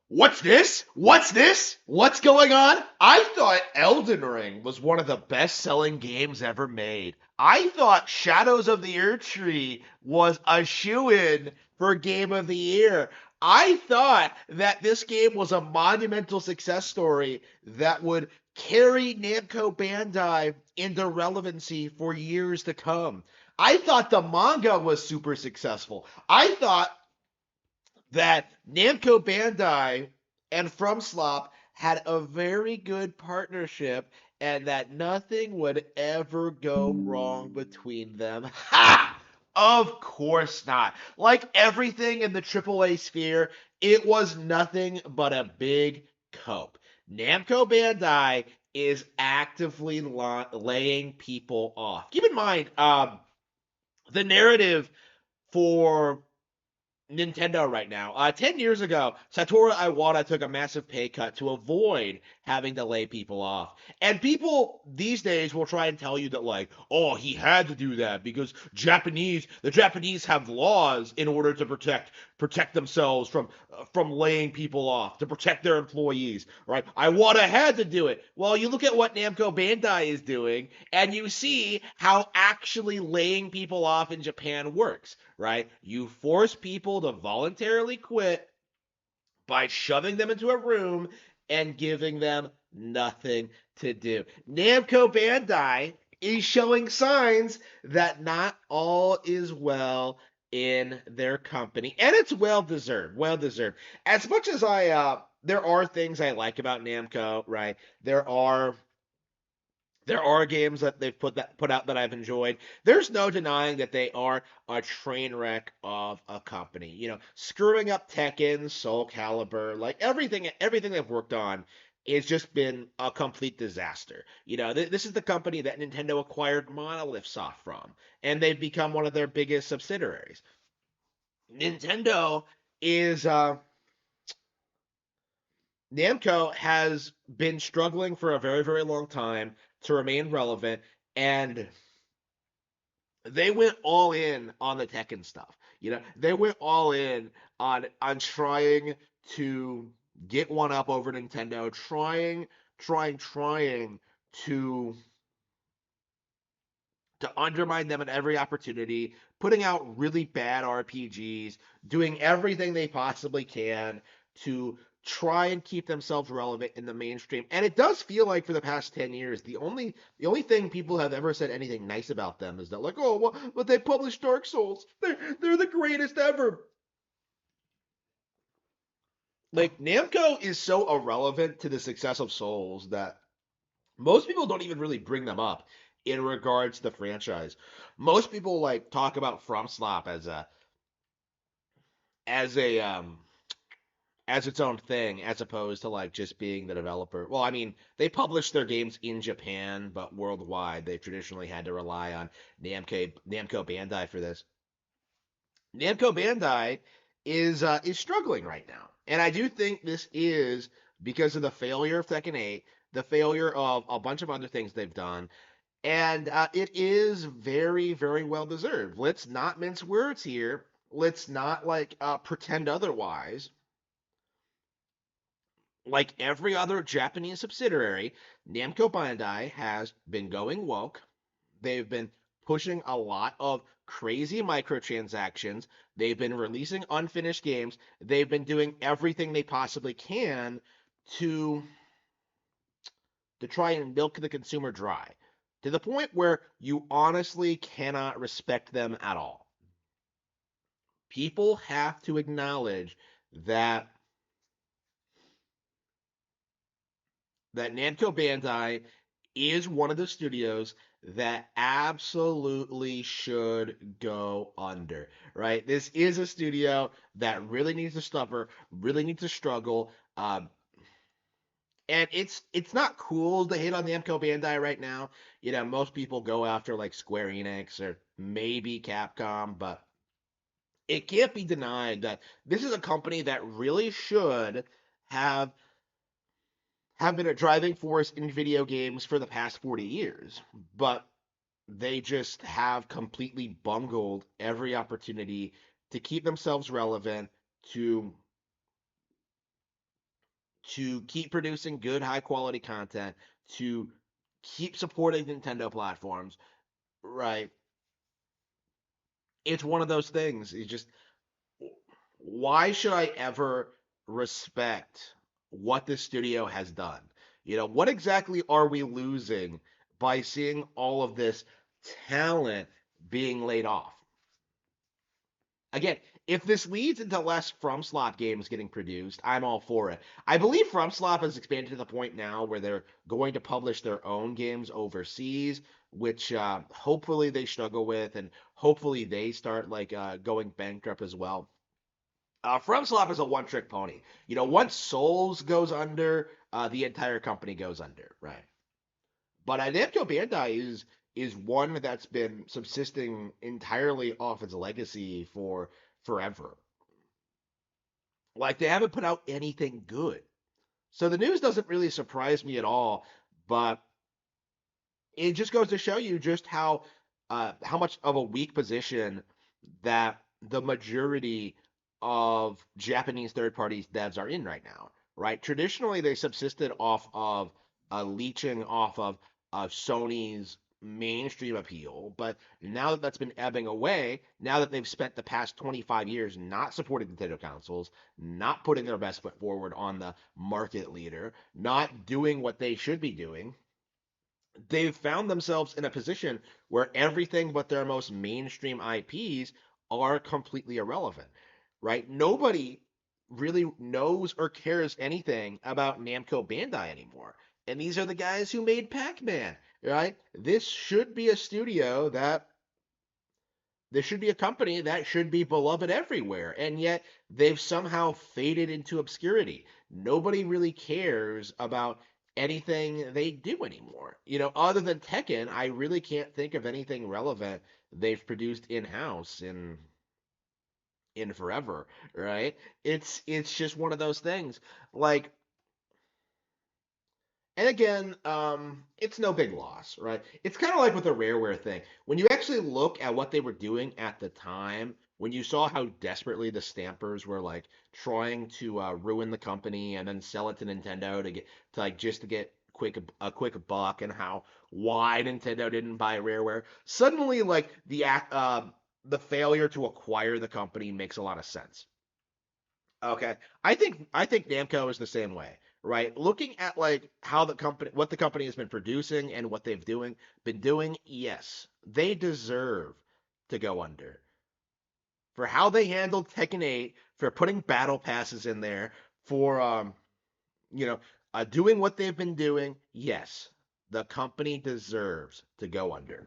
What's this? What's this? What's going on? I thought Elden Ring was one of the best-selling games ever made. I thought Shadows of the Erdtree was a shoo-in for Game of the Year. I thought that this game was a monumental success story that would carry Namco Bandai into relevancy for years to come. I thought the manga was super successful. I thought that Namco Bandai and FromSlop had a very good partnership and that nothing would ever go wrong between them. Ha! Of course not. Like everything in the AAA sphere, it was nothing but a big cope. Namco Bandai is actively laying people off. Keep in mind, the narrative for Nintendo right now. 10 years ago, Satoru Iwata took a massive pay cut to avoid having to lay people off. And people these days will try and tell you that, like, oh, he had to do that because the Japanese have laws in order to protect themselves from laying people off, to protect their employees, right? Iwata had to do it. Well, you look at what Namco Bandai is doing, and you see how actually laying people off in Japan works, right? You force people to voluntarily quit by shoving them into a room and giving them nothing to do. Namco Bandai is showing signs that not all is well in their company, and it's well deserved. Well deserved. As much as there are things I like about Namco, right? There are games that they've put out that I've enjoyed. There's no denying that they are a train wreck of a company. Screwing up Tekken, Soul Calibur, like everything they've worked on has just been a complete disaster. This is the company that Nintendo acquired Monolith Soft from, and they've become one of their biggest subsidiaries. Nintendo is Namco has been struggling for a very, very long time to remain relevant, and they went all in on the Tekken stuff. They went all in on trying to get one up over Nintendo, trying to undermine them at every opportunity, putting out really bad RPGs, doing everything they possibly can to try and keep themselves relevant in the mainstream. And it does feel like for the past 10 years, the only thing people have ever said anything nice about them is that, like, oh, well, but they published Dark Souls. They're the greatest ever. Like, Namco is so irrelevant to the success of Souls that most people don't even really bring them up in regards to the franchise. Most people like talk about FromSlop as a as its own thing, as opposed to like just being the developer. Well, I mean, they publish their games in Japan, but worldwide they've traditionally had to rely on Namco Bandai for this. Namco Bandai is struggling right now, and I do think this is because of the failure of Tekken 8, the failure of a bunch of other things they've done, and it is very, very well deserved. Let's not mince words here. Let's not like pretend otherwise. Like every other Japanese subsidiary, Namco Bandai has been going woke. They've been pushing a lot of crazy microtransactions. They've been releasing unfinished games. They've been doing everything they possibly can to try and milk the consumer dry to the point where you honestly cannot respect them at all. People have to acknowledge that Namco Bandai is one of the studios that absolutely should go under, right? This is a studio that really needs to suffer, really needs to struggle. And it's not cool to hate on Namco Bandai right now. Most people go after like Square Enix or maybe Capcom, but it can't be denied that this is a company that really should have been a driving force in video games for the past 40 years, but they just have completely bungled every opportunity to keep themselves relevant, to to keep producing good, high quality content, to keep supporting Nintendo platforms, right? It's one of those things. It's just, why should I ever respect what this studio has done? What exactly are we losing by seeing all of this talent being laid off? Again, if this leads into less FromSlot games getting produced, I'm all for it. I believe FromSlot has expanded to the point now where they're going to publish their own games overseas, which hopefully they struggle with, and hopefully they start like going bankrupt as well. FromSlot is a one-trick pony. Once Souls goes under, the entire company goes under, right? But Namco Bandai is one that's been subsisting entirely off its legacy for forever. Like they haven't put out anything good. So the news doesn't really surprise me at all, but it just goes to show you just how much of a weak position that the majority of Japanese third party devs are in right now, right? Traditionally, they subsisted off of leeching off of Sony's mainstream appeal, but now that that's been ebbing away, now that they've spent the past 25 years not supporting Nintendo consoles, not putting their best foot forward on the market leader, not doing what they should be doing, they've found themselves in a position where everything but their most mainstream IPs are completely irrelevant, right? Nobody really knows or cares anything about Namco Bandai anymore. And these are the guys who made Pac-Man, right? This should be a company that should be beloved everywhere, and yet they've somehow faded into obscurity. Nobody really cares about anything they do anymore. Other than Tekken, I really can't think of anything relevant they've produced in-house in forever, right? It's just one of those things. Like, and again, it's no big loss, right? It's kind of like with the Rareware thing. When you actually look at what they were doing at the time, when you saw how desperately the Stampers were like trying to ruin the company and then sell it to Nintendo to like just to get quick buck, and how why Nintendo didn't buy Rareware, suddenly like the failure to acquire the company makes a lot of sense. Okay. I think Namco is the same way, right? Looking at like what the company has been producing and what they've been doing, yes, they deserve to go under. For how they handled Tekken 8, for putting battle passes in there, for you know, doing what they've been doing, yes, the company deserves to go under.